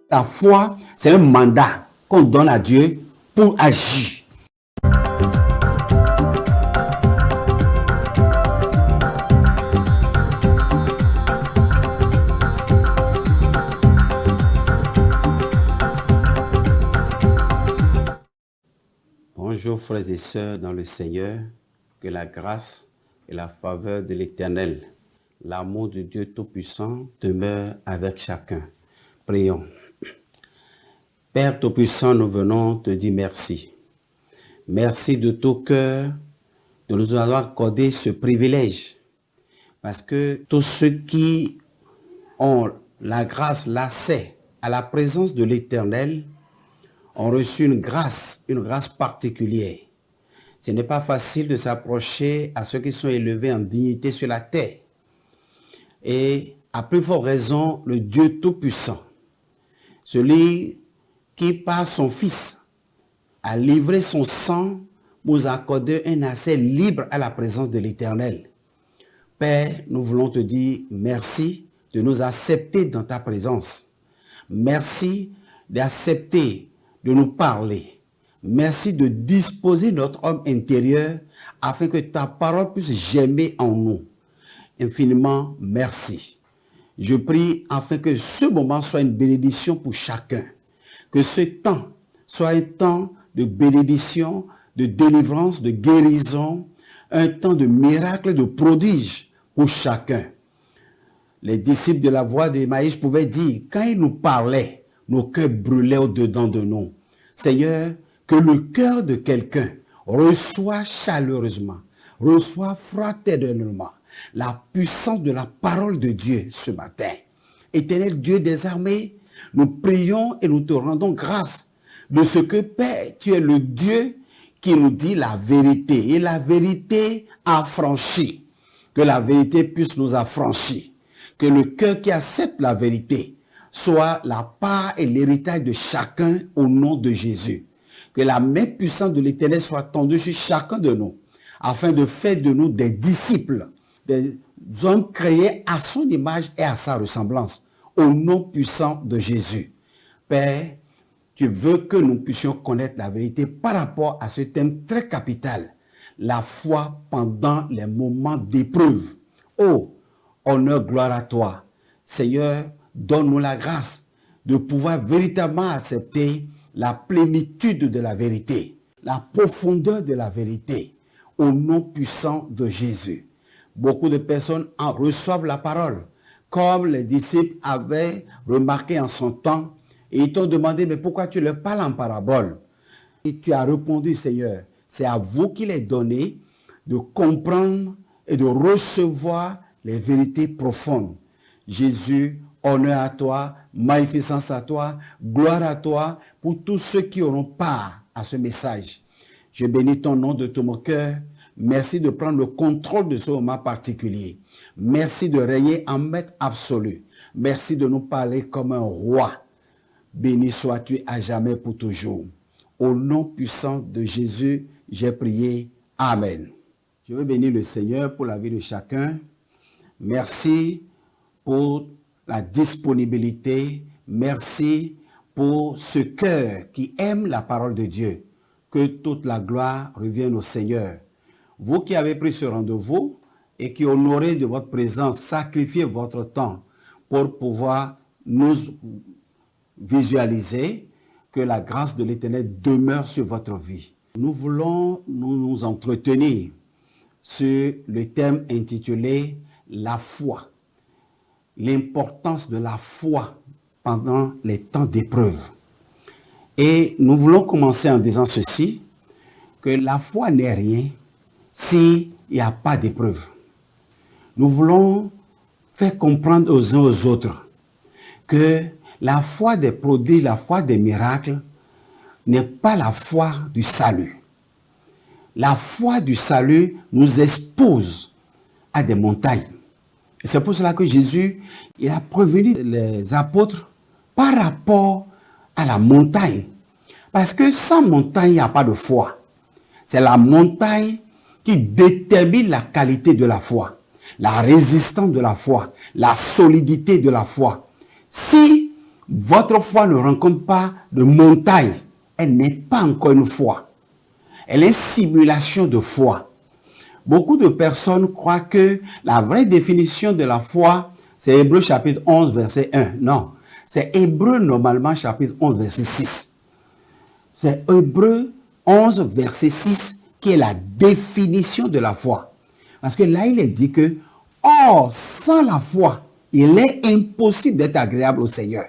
La foi, c'est un mandat qu'on donne à Dieu pour agir. Bonjour frères et sœurs dans le Seigneur, que la grâce et la faveur de l'Éternel, l'amour de Dieu Tout-Puissant demeure avec chacun. Prions. Père Tout-Puissant, nous venons te dire merci. Merci de tout cœur de nous avoir accordé ce privilège. Parce que tous ceux qui ont la grâce, l'accès à la présence de l'Éternel, ont reçu une grâce particulière. Ce n'est pas facile de s'approcher à ceux qui sont élevés en dignité sur la terre. Et à plus forte raison, le Dieu Tout-Puissant, celui qui par son Fils a livré son sang pour nous accorder un accès libre à la présence de l'Éternel. Père, nous voulons te dire merci de nous accepter dans ta présence. Merci d'accepter de nous parler. Merci de disposer notre homme intérieur afin que ta parole puisse germer en nous. Infiniment merci. Je prie afin que ce moment soit une bénédiction pour chacun. Que ce temps soit un temps de bénédiction, de délivrance, de guérison, un temps de miracle, de prodige pour chacun. Les disciples de la voie d'Emmaüs pouvaient dire, quand ils nous parlaient, nos cœurs brûlaient au-dedans de nous. Seigneur, que le cœur de quelqu'un reçoit chaleureusement, reçoit fraternellement la puissance de la parole de Dieu ce matin. Éternel Dieu des armées, nous prions et nous te rendons grâce de ce que, Père, tu es le Dieu qui nous dit la vérité. Et la vérité affranchit. Que la vérité puisse nous affranchir. Que le cœur qui accepte la vérité soit la part et l'héritage de chacun au nom de Jésus. Que la main puissante de l'Éternel soit tendue sur chacun de nous, afin de faire de nous des disciples, des hommes créés à son image et à sa ressemblance, au nom puissant de Jésus. Père, tu veux que nous puissions connaître la vérité par rapport à ce thème très capital, la foi pendant les moments d'épreuve. Oh, honneur, gloire à toi. Seigneur, donne-nous la grâce de pouvoir véritablement accepter la plénitude de la vérité, la profondeur de la vérité, au nom puissant de Jésus. Beaucoup de personnes en reçoivent la parole, comme les disciples avaient remarqué en son temps, et ils t'ont demandé, mais pourquoi tu leur parles en parabole? Et tu as répondu, Seigneur, c'est à vous qu'il est donné de comprendre et de recevoir les vérités profondes. Jésus, honneur à toi, magnificence à toi, gloire à toi pour tous ceux qui auront part à ce message. Je bénis ton nom de tout mon cœur. Merci de prendre le contrôle de ce moment particulier. Merci de régner en maître absolu. Merci de nous parler comme un roi. Béni sois-tu à jamais pour toujours. Au nom puissant de Jésus, j'ai prié. Amen. Je veux bénir le Seigneur pour la vie de chacun. Merci pour la disponibilité. Merci pour ce cœur qui aime la parole de Dieu. Que toute la gloire revienne au Seigneur. Vous qui avez pris ce rendez-vous et qui honorez de votre présence, sacrifiez votre temps pour pouvoir nous visualiser, que la grâce de l'Éternel demeure sur votre vie. Nous voulons nous entretenir sur le thème intitulé « La foi ». L'importance de la foi pendant les temps d'épreuve. Et nous voulons commencer en disant ceci, que la foi n'est rien s'il n'y a pas d'épreuve. Nous voulons faire comprendre aux uns aux autres que la foi des prodiges, la foi des miracles n'est pas la foi du salut. La foi du salut nous expose à des montagnes. Et c'est pour cela que Jésus il a prévenu les apôtres par rapport à la montagne. Parce que sans montagne, il n'y a pas de foi. C'est la montagne qui détermine la qualité de la foi, la résistance de la foi, la solidité de la foi. Si Votre foi ne rencontre pas de montagne. Elle n'est pas encore une foi. Elle est simulation de foi. Beaucoup de personnes croient que la vraie définition de la foi, c'est Hébreux chapitre 11, verset 1. Non, c'est Hébreux normalement chapitre 11, verset 6. C'est Hébreux 11, verset 6 qui est la définition de la foi. Parce que là, il est dit que, or, sans la foi, il est impossible d'être agréable au Seigneur.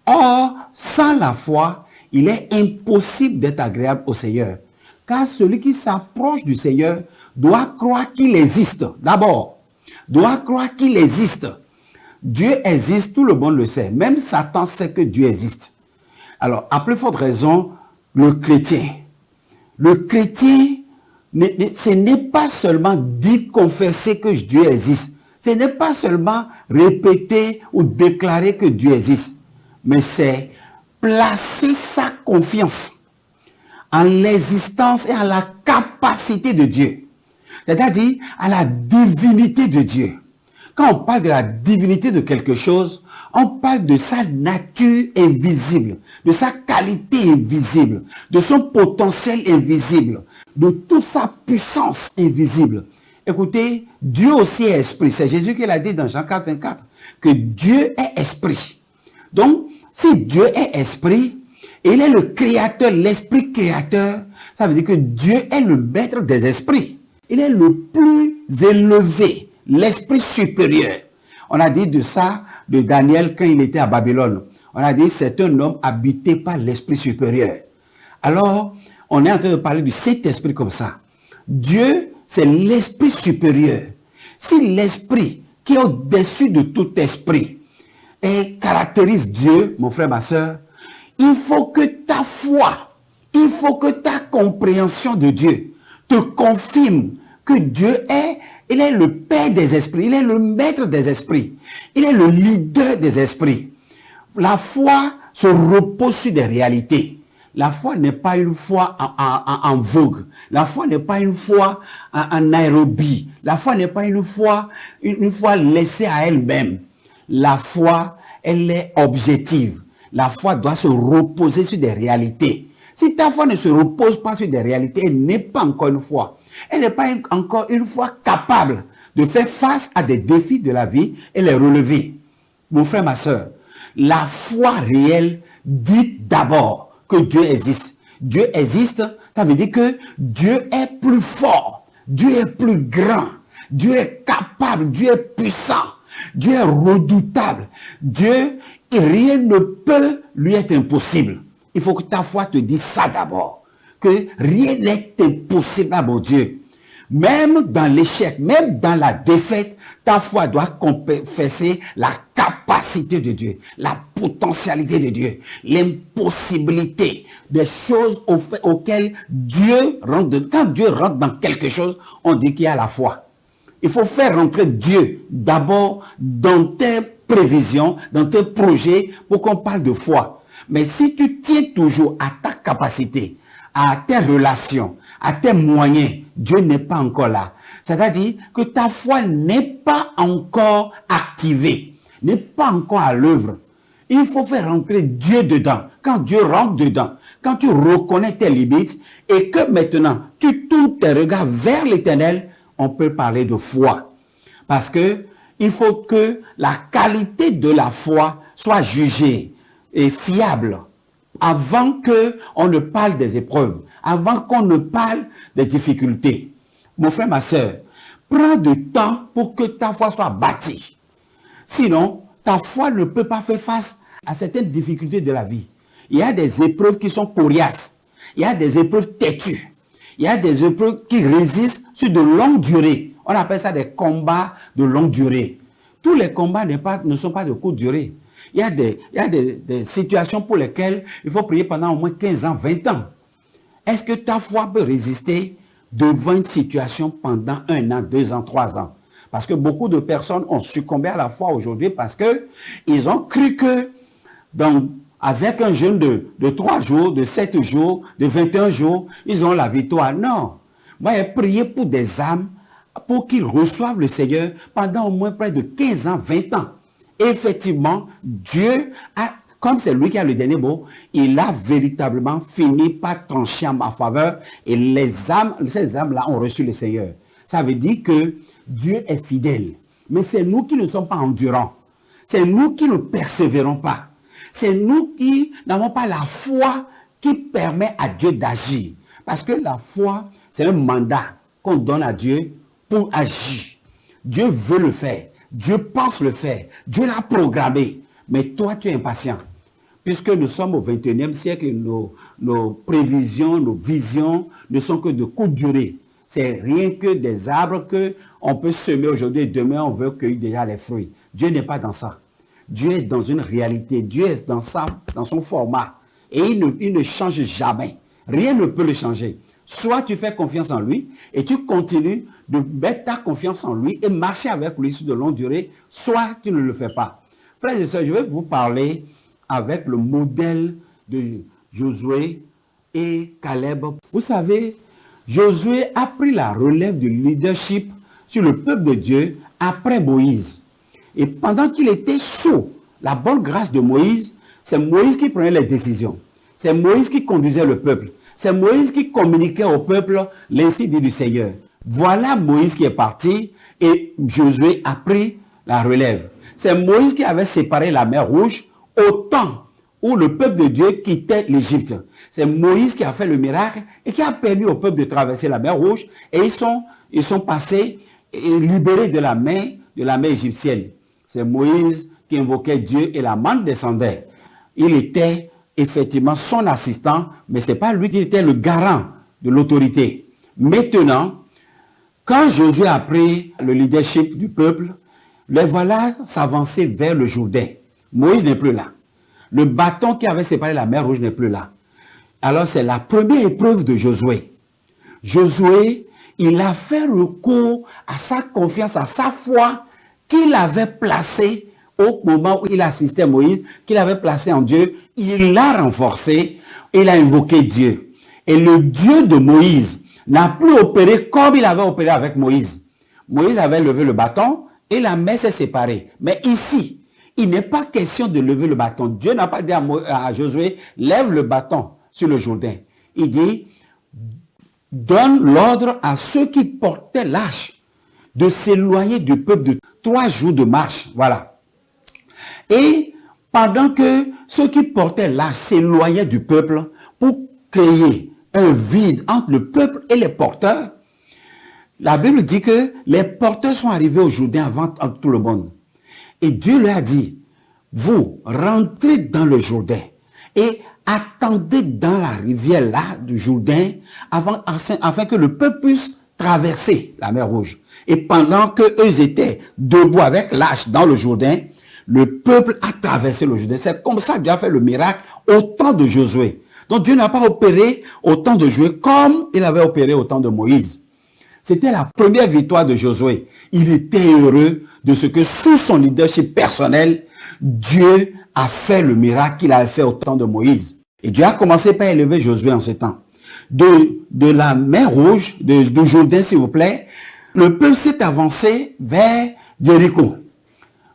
Or, sans la foi, il est impossible d'être agréable au Seigneur. Car celui qui s'approche du Seigneur doit croire qu'il existe. D'abord, doit croire qu'il existe. Dieu existe, tout le monde le sait. Même Satan sait que Dieu existe. Alors, à plus forte raison, le chrétien. Le chrétien, ce n'est pas seulement dire, confesser que Dieu existe. Ce n'est pas seulement répéter ou déclarer que Dieu existe. Mais c'est placer sa confiance en l'existence et en la capacité de Dieu. C'est-à-dire à la divinité de Dieu. Quand on parle de la divinité de quelque chose, on parle de sa nature invisible, de sa qualité invisible, de son potentiel invisible, de toute sa puissance invisible. Écoutez, Dieu aussi est esprit. C'est Jésus qui l'a dit dans Jean 4, 24, que Dieu est esprit. Donc, si Dieu est esprit, il est le créateur, l'esprit créateur, ça veut dire que Dieu est le maître des esprits. Il est le plus élevé, l'esprit supérieur. On a dit de ça de Daniel quand il était à Babylone. On a dit c'est un homme habité par l'esprit supérieur. Alors, on est en train de parler du Saint-Esprit comme ça. Dieu, c'est l'esprit supérieur. Si l'esprit qui est au-dessus de tout esprit et caractérise Dieu, mon frère, ma soeur, il faut que ta foi, il faut que ta compréhension de Dieu te confirme que Dieu est, il est le Père des esprits, il est le Maître des esprits, il est le leader des esprits. La foi se repose sur des réalités. La foi n'est pas une foi en vogue. La foi n'est pas une foi en aérobie. La foi n'est pas une foi laissée à elle-même. La foi, elle est objective. La foi doit se reposer sur des réalités. Si ta foi ne se repose pas sur des réalités, elle n'est pas encore une foi. Elle n'est pas encore une foi capable de faire face à des défis de la vie et les relever. Mon frère, ma soeur, la foi réelle dit d'abord que Dieu existe. Dieu existe, ça veut dire que Dieu est plus fort, Dieu est plus grand, Dieu est capable, Dieu est puissant, Dieu est redoutable. Dieu, rien ne peut lui être impossible. Il faut que ta foi te dise ça d'abord, que rien n'est impossible à mon Dieu. Même dans l'échec, même dans la défaite, ta foi doit confesser la capacité de Dieu, la potentialité de Dieu, l'impossibilité des choses auxquelles Dieu rentre. Quand Dieu rentre dans quelque chose, on dit qu'il y a la foi. Il faut faire rentrer Dieu d'abord dans tes prévisions, dans tes projets, pour qu'on parle de foi. Mais si tu tiens toujours à ta capacité, à tes relations, à tes moyens, Dieu n'est pas encore là. C'est-à-dire que ta foi n'est pas encore activée, n'est pas encore à l'œuvre. Il faut faire rentrer Dieu dedans. Quand Dieu rentre dedans, quand tu reconnais tes limites et que maintenant tu tournes tes regards vers l'Éternel, on peut parler de foi. Parce que il faut que la qualité de la foi soit jugée et fiable avant qu'on ne parle des épreuves, avant qu'on ne parle des difficultés. Mon frère, ma soeur, prends du temps pour que ta foi soit bâtie. Sinon, ta foi ne peut pas faire face à certaines difficultés de la vie. Il y a des épreuves qui sont coriaces. Il y a des épreuves têtues. Il y a des épreuves qui résistent sur de longues durées. On appelle ça des combats de longue durée. Tous les combats ne sont pas de courte durée. Il y a des situations pour lesquelles il faut prier pendant au moins 15 ans, 20 ans. Est-ce que ta foi peut résister devant une situation pendant 1 an, 2 ans, 3 ans? Parce que beaucoup de personnes ont succombé à la foi aujourd'hui parce qu'ils ont cru que avec un jeûne de 3 jours, de 7 jours, de 21 jours, ils ont la victoire. Non. Moi, j'ai prié pour des âmes pour qu'ils reçoivent le Seigneur pendant au moins près de 15 ans, 20 ans. Et effectivement, Dieu a comme c'est lui qui a le dernier mot, il a véritablement fini par trancher en ma faveur et ces âmes-là ont reçu le Seigneur. Ça veut dire que Dieu est fidèle. Mais c'est nous qui ne sommes pas endurants. C'est nous qui ne persévérons pas. C'est nous qui n'avons pas la foi qui permet à Dieu d'agir. Parce que la foi, c'est un mandat qu'on donne à Dieu pour agir. Dieu veut le faire. Dieu pense le faire. Dieu l'a programmé. Mais toi, tu es impatient. Puisque nous sommes au 21e siècle, nos prévisions, nos visions ne sont que de courte durée. C'est rien que des arbres qu'on peut semer aujourd'hui et demain on veut cueillir déjà les fruits. Dieu n'est pas dans ça. Dieu est dans une réalité. Dieu est dans son format. Et il ne change jamais. Rien ne peut le changer. Soit tu fais confiance en lui et tu continues de mettre ta confiance en lui et marcher avec lui sur de longue durée, soit tu ne le fais pas. Frères et sœurs, je vais vous parler avec le modèle de Josué et Caleb. Vous savez, Josué a pris la relève du leadership sur le peuple de Dieu après Moïse. Et pendant qu'il était sous la bonne grâce de Moïse, c'est Moïse qui prenait les décisions. C'est Moïse qui conduisait le peuple. C'est Moïse qui communiquait au peuple l'ainsi dit du Seigneur. Voilà Moïse qui est parti et Josué a pris la relève. C'est Moïse qui avait séparé la mer Rouge au temps où le peuple de Dieu quittait l'Égypte. C'est Moïse qui a fait le miracle et qui a permis au peuple de traverser la mer Rouge et ils sont passés et libérés de la main égyptienne. C'est Moïse qui invoquait Dieu et la manne descendait. Il était effectivement son assistant, mais ce n'est pas lui qui était le garant de l'autorité. Maintenant, quand Josué a pris le leadership du peuple, les voilà s'avancer vers le Jourdain. Moïse n'est plus là. Le bâton qui avait séparé la mer Rouge n'est plus là. Alors c'est la première épreuve de Josué. Josué, il a fait recours à sa confiance, à sa foi qu'il avait placée au moment où il assistait Moïse, qu'il avait placé en Dieu. Il l'a renforcé, il a invoqué Dieu. Et le Dieu de Moïse n'a plus opéré comme il avait opéré avec Moïse. Moïse avait levé le bâton et la mer s'est séparée. Mais ici, il n'est pas question de lever le bâton. Dieu n'a pas dit à Josué, lève le bâton sur le Jourdain. Il dit, donne l'ordre à ceux qui portaient l'arche de s'éloigner du peuple de 3 jours de marche. Voilà. Et pendant que ceux qui portaient l'arche s'éloignaient du peuple pour créer un vide entre le peuple et les porteurs, la Bible dit que les porteurs sont arrivés au Jourdain avant tout le monde. Et Dieu leur a dit, vous rentrez dans le Jourdain et attendez dans la rivière là du Jourdain afin que le peuple puisse traverser la mer Rouge. Et pendant qu'eux étaient debout avec l'arche dans le Jourdain, le peuple a traversé le Jourdain. C'est comme ça que Dieu a fait le miracle au temps de Josué. Donc Dieu n'a pas opéré au temps de Josué comme il avait opéré au temps de Moïse. C'était la première victoire de Josué. Il était heureux de ce que sous son leadership personnel, Dieu a fait le miracle qu'il avait fait au temps de Moïse. Et Dieu a commencé par élever Josué en ce temps. De la mer Rouge, de Jourdain s'il vous plaît, le peuple s'est avancé vers Jéricho.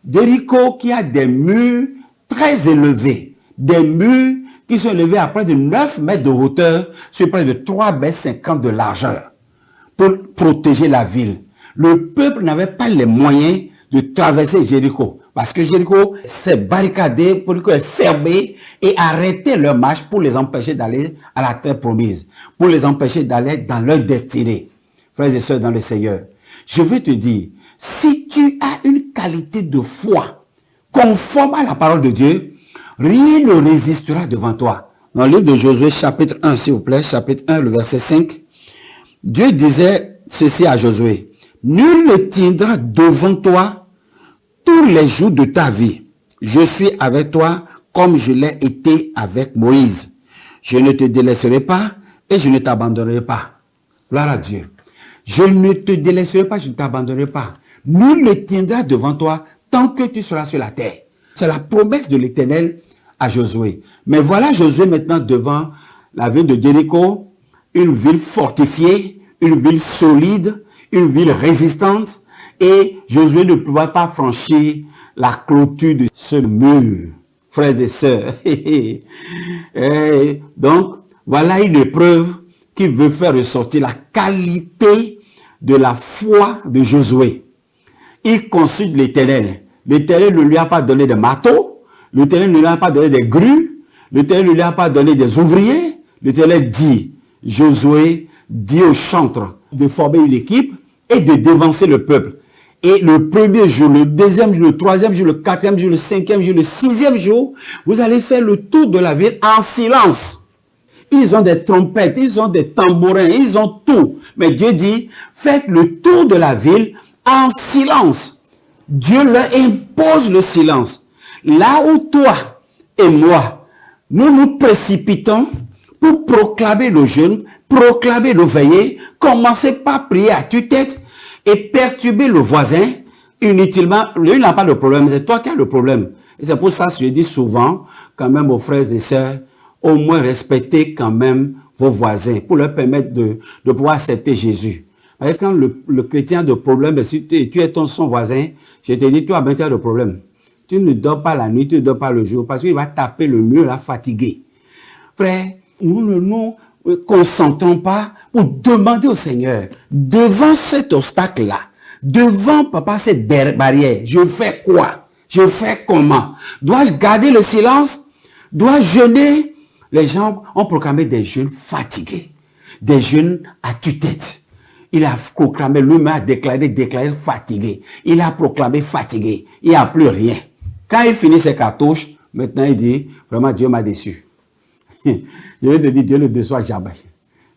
Jéricho qui a des murs très élevés, des murs qui sont élevés à près de 9 mètres de hauteur sur près de 3,50 mètres de largeur pour protéger la ville. Le peuple n'avait pas les moyens de traverser Jéricho parce que Jéricho s'est barricadé, pour est fermé et arrêté leur marche pour les empêcher d'aller à la terre promise, pour les empêcher d'aller dans leur destinée. Frères et sœurs dans le Seigneur, je veux te dire, si tu as une qualité de foi conforme à la parole de Dieu, rien ne résistera devant toi. Dans le livre de Josué, chapitre 1, s'il vous plaît, chapitre 1, le verset 5, Dieu disait ceci à Josué, « Nul ne tiendra devant toi tous les jours de ta vie. Je suis avec toi comme je l'ai été avec Moïse. Je ne te délaisserai pas et je ne t'abandonnerai pas. » Gloire à Dieu. Je ne te délaisserai pas, je ne t'abandonnerai pas. Nul ne tiendra devant toi tant que tu seras sur la terre. C'est la promesse de l'Éternel à Josué. Mais voilà Josué maintenant devant la ville de Jéricho, une ville fortifiée, une ville solide, une ville résistante. Et Josué ne pouvait pas franchir la clôture de ce mur. frères et sœurs. Et donc, voilà une épreuve qui veut faire ressortir la qualité de la foi de Josué. Il consulte l'Éternel. L'Éternel ne lui a pas donné de marteau. L'Éternel ne lui a pas donné des grues. L'Éternel ne lui a pas donné des ouvriers. L'Éternel dit, Josué dit aux chantres de former une équipe et de dévancer le peuple. Et le premier jour, le deuxième jour, le troisième jour, le quatrième jour, le cinquième jour, le sixième jour, vous allez faire le tour de la ville en silence. Ils ont des trompettes, ils ont des tambourins, ils ont tout. Mais Dieu dit, faites le tour de la ville en silence. Dieu leur impose le silence. Là où toi et moi, nous nous précipitons pour proclamer le jeûne, proclamer le veillée, commencez par prier à tue-tête et perturber le voisin inutilement. Lui, il n'a pas de problème, c'est toi qui as le problème. Et c'est pour ça que je dis souvent, quand même aux frères et sœurs, au moins respectez quand même vos voisins pour leur permettre de pouvoir accepter Jésus. Parce que quand le chrétien a de problème, si tu es son voisin, je te dis, toi, ben, tu as de problème. Tu ne dors pas la nuit, tu ne dors pas le jour, parce qu'il va taper le mur, là, fatigué. Frère, nous ne nous concentrons pas pour demander au Seigneur, devant cet obstacle-là, devant, papa, cette barrière, je fais quoi? Je fais comment? Dois-je garder le silence? Dois-je jeûner? Les gens ont proclamé des jeûnes fatigués, des jeûnes à tue-tête. Il a proclamé, lui-même a déclaré fatigué. Il a proclamé fatigué. Il n'y a plus rien. Quand il finit ses cartouches, maintenant il dit, vraiment Dieu m'a déçu. Je vais te dire, Dieu ne déçoit jamais.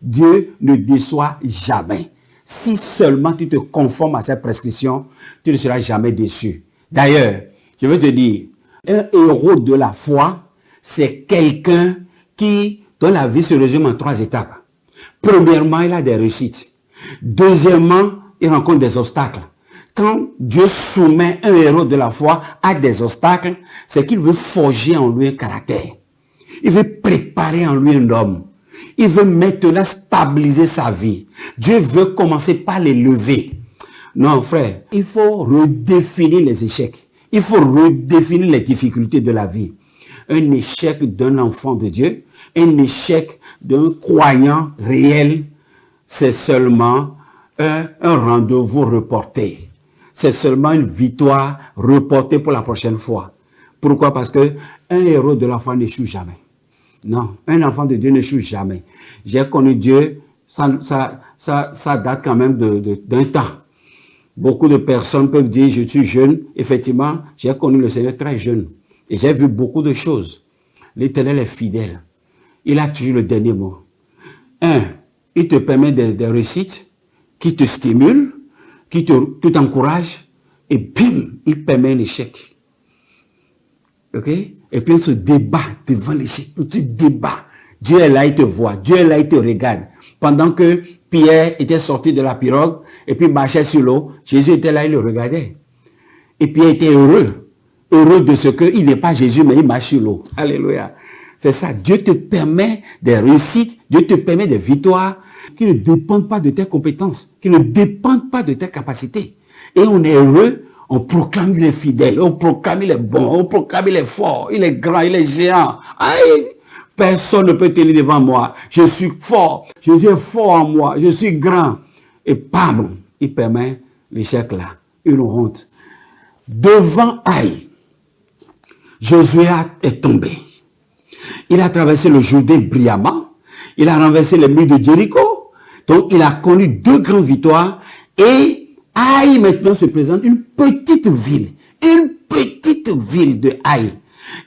Dieu ne déçoit jamais. Si seulement tu te conformes à cette prescription, tu ne seras jamais déçu. D'ailleurs, je vais te dire, un héros de la foi, c'est quelqu'un dont la vie se résume en 3 étapes. Premièrement, il a des réussites. Deuxièmement, il rencontre des obstacles. Quand Dieu soumet un héros de la foi à des obstacles, c'est qu'il veut forger en lui un caractère. Il veut préparer en lui un homme. Il veut maintenant stabiliser sa vie. Dieu veut commencer par les lever. Non, frère, il faut redéfinir les échecs. Il faut redéfinir les difficultés de la vie. Un échec d'un enfant de Dieu, un échec d'un croyant réel, c'est seulement un rendez-vous reporté. C'est seulement une victoire reportée pour la prochaine fois. Pourquoi? Parce que un héros de la foi n'échoue jamais. Non, un enfant de Dieu n'échoue jamais. J'ai connu Dieu, ça date quand même d'un temps. Beaucoup de personnes peuvent dire, je suis jeune. Effectivement, j'ai connu le Seigneur très jeune. Et j'ai vu beaucoup de choses. L'Éternel est fidèle. Il a toujours le dernier mot. Il te permet des réussites qui te stimulent, qui t'encouragent, et bim, il permet l'échec. Ok? Et puis on se débat devant l'échec. Tu te débats. Dieu est là, il te voit. Dieu est là, il te regarde. Pendant que Pierre était sorti de la pirogue et puis marchait sur l'eau, Jésus était là, il le regardait. Et Pierre était heureux. Heureux de ce qu'il n'est pas Jésus, mais il marche sur l'eau. Alléluia. C'est ça. Dieu te permet des réussites. Dieu te permet des victoires qui ne dépendent pas de tes compétences, qui ne dépendent pas de tes capacités. Et on est heureux. On proclame il est fidèle, on proclame il est bon, on proclame il est fort, il est grand, il est géant. Aïe, personne ne peut tenir devant moi. Je suis fort, je suis fort en moi, je suis grand. Et bam, il permet l'échec là, une honte. Devant Aïe, Josué est tombé. Il a traversé le Jourdain brillamment, il a renversé les murs de Jéricho, donc il a connu 2 grandes victoires et Aïe maintenant se présente une petite ville de Aïe.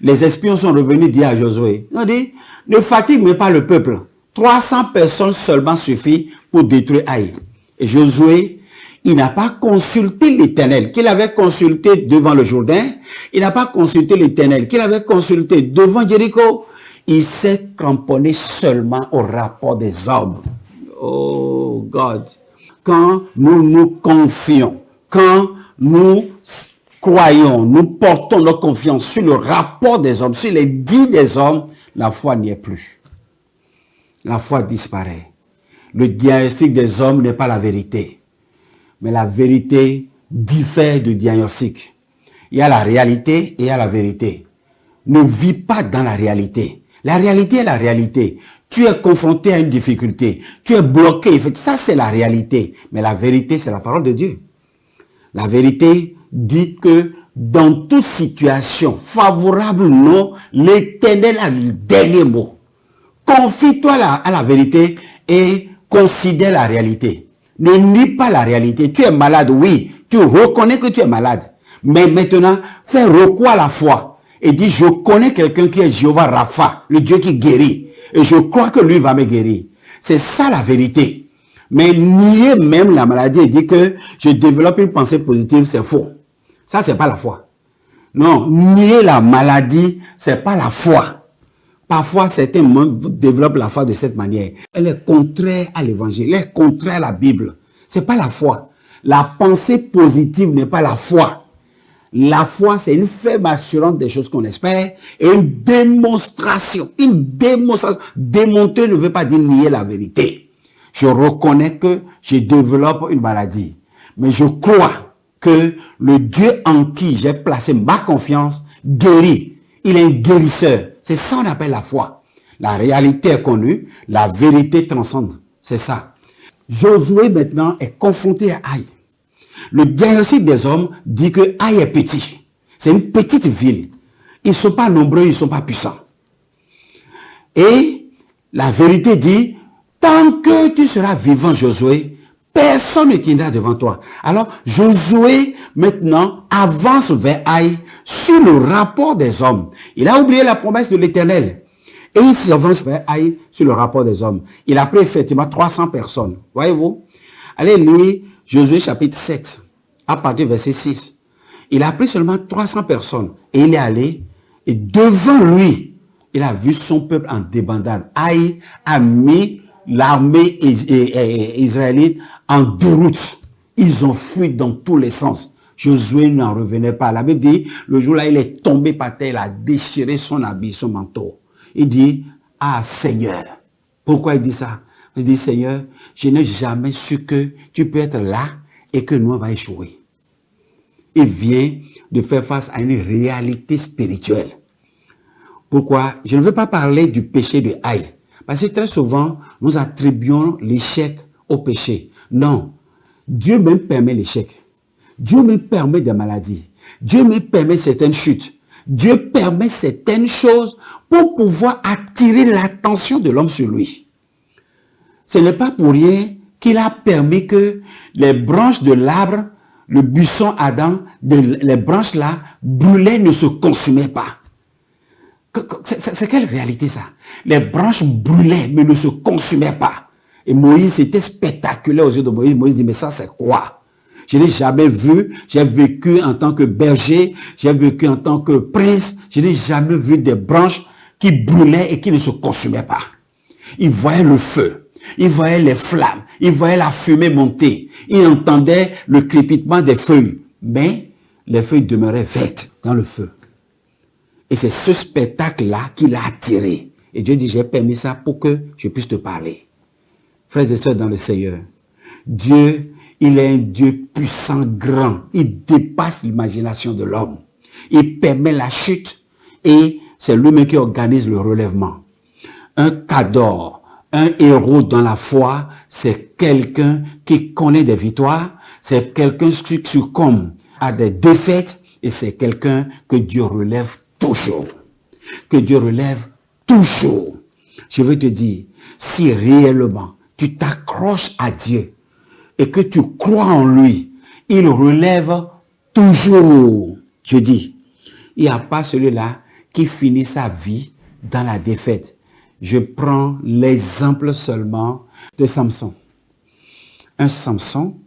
Les espions sont revenus dire à Josué, ils ont dit, ne fatigue pas le peuple. 300 personnes seulement suffit pour détruire Aïe. Et Josué, il n'a pas consulté l'Éternel qu'il avait consulté devant le Jourdain. Il n'a pas consulté l'Éternel qu'il avait consulté devant Jéricho. Il s'est cramponné seulement au rapport des hommes. Oh God! Quand nous nous confions, quand nous croyons, nous portons notre confiance sur le rapport des hommes, sur les dits des hommes, la foi n'y est plus. La foi disparaît. Le diagnostic des hommes n'est pas la vérité. Mais la vérité diffère du diagnostic. Il y a la réalité et il y a la vérité. ne vis pas dans la réalité. La réalité est la réalité. Tu es confronté à une difficulté. Tu es bloqué. Ça, c'est la réalité. Mais la vérité, c'est la parole de Dieu. La vérité dit que dans toute situation, favorable ou non, l'Éternel a le dernier mot. Confie-toi à la vérité et considère la réalité. Ne nie pas la réalité. Tu es malade, oui. Tu reconnais que tu es malade. Mais maintenant, fais recours à la foi. Et dis, je connais quelqu'un qui est Jéhovah Rapha, le Dieu qui guérit. Et je crois que lui va me guérir. C'est ça la vérité. Mais nier même la maladie et dire que je développe une pensée positive, c'est faux. Ça, c'est pas la foi. Non, nier la maladie, c'est pas la foi. Parfois, certains développent la foi de cette manière. Elle est contraire à l'évangile, elle est contraire à la Bible. C'est pas la foi. La pensée positive n'est pas la foi. La foi, c'est une ferme assurance des choses qu'on espère et une démonstration. Une démonstration. Démontrer ne veut pas dire nier la vérité. Je reconnais que je développe une maladie. Mais je crois que le Dieu en qui j'ai placé ma confiance guérit. Il est un guérisseur. C'est ça qu'on appelle la foi. La réalité est connue, la vérité transcende. C'est ça. Josué maintenant est confronté à Haï. Le diagnostic des hommes dit que Haï est petit. C'est une petite ville. Ils ne sont pas nombreux, ils ne sont pas puissants. Et la vérité dit, tant que tu seras vivant, Josué, personne ne tiendra devant toi. Alors, Josué, maintenant, avance vers Haï sur le rapport des hommes. Il a oublié la promesse de l'Éternel. Et il avance vers Haï sur le rapport des hommes. Il a pris effectivement 300 personnes. Voyez-vous? Allez lire Josué chapitre 7, à partir du verset 6. Il a pris seulement 300 personnes. Et il est allé, et devant lui, il a vu son peuple en débandade. Haï a mis l'armée israélite en déroute. Ils ont fui dans tous les sens. Josué n'en revenait pas. La Bible dit, le jour-là, il est tombé par terre, il a déchiré son habit, son manteau. Il dit, ah Seigneur. Pourquoi il dit ça? Il dit, Seigneur, je n'ai jamais su que tu peux être là et que nous, on va échouer. Il vient de faire face à une réalité spirituelle. Pourquoi? Je ne veux pas parler du péché de Haï. Parce que très souvent, nous attribuons l'échec au péché. Non. Dieu même permet l'échec. Dieu me permet des maladies. Dieu me permet certaines chutes. Dieu permet certaines choses pour pouvoir attirer l'attention de l'homme sur lui. Ce n'est pas pour rien qu'il a permis que les branches de l'arbre, le buisson Adam, les branches là, brûlaient, ne se consumaient pas. C'est quelle réalité ça? Les branches brûlaient, mais ne se consumaient pas. Et Moïse, c'était spectaculaire aux yeux de Moïse. Moïse dit, mais ça c'est quoi? Je n'ai jamais vu, j'ai vécu en tant que berger, j'ai vécu en tant que prince, je n'ai jamais vu des branches qui brûlaient et qui ne se consumaient pas. Il voyait le feu, il voyait les flammes, il voyait la fumée monter, il entendait le crépitement des feuilles, mais les feuilles demeuraient vertes dans le feu. Et c'est ce spectacle-là qui l'a attiré. Et Dieu dit, j'ai permis ça pour que je puisse te parler. Frères et sœurs dans le Seigneur, Dieu, il est un Dieu puissant, grand. Il dépasse l'imagination de l'homme. Il permet la chute et c'est lui-même qui organise le relèvement. Un cador, un héros dans la foi, c'est quelqu'un qui connaît des victoires, c'est quelqu'un qui succombe à des défaites et c'est quelqu'un que Dieu relève toujours. Que Dieu relève toujours. Je veux te dire, si réellement tu t'accroches à Dieu et que tu crois en lui, il relève toujours. Je dis, il n'y a pas celui-là qui finit sa vie dans la défaite. Je prends l'exemple seulement de Samson. Un Samson,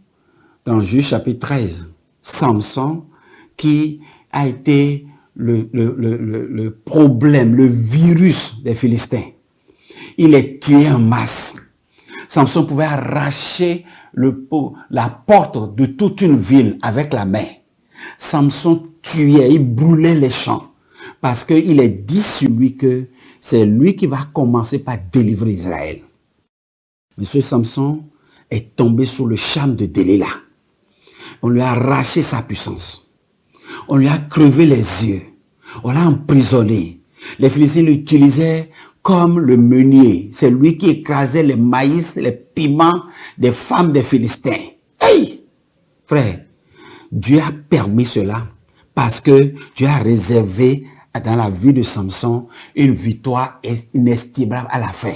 dans Juge chapitre 13, Samson qui a été le problème, le virus des Philistins. Il est tué en masse. Samson pouvait arracher la porte de toute une ville avec la main. Samson tuait, il brûlait les champs. Parce qu'il est dit sur lui que c'est lui qui va commencer par délivrer Israël. Monsieur Samson est tombé sous le charme de Delilah. On lui a arraché sa puissance. On lui a crevé les yeux. On l'a emprisonné. Les Philistins l'utilisaient comme le meunier. C'est lui qui écrasait les maïs, les piments des femmes des Philistins. Hey! Frère, Dieu a permis cela parce que Dieu a réservé dans la vie de Samson une victoire inestimable à la fin.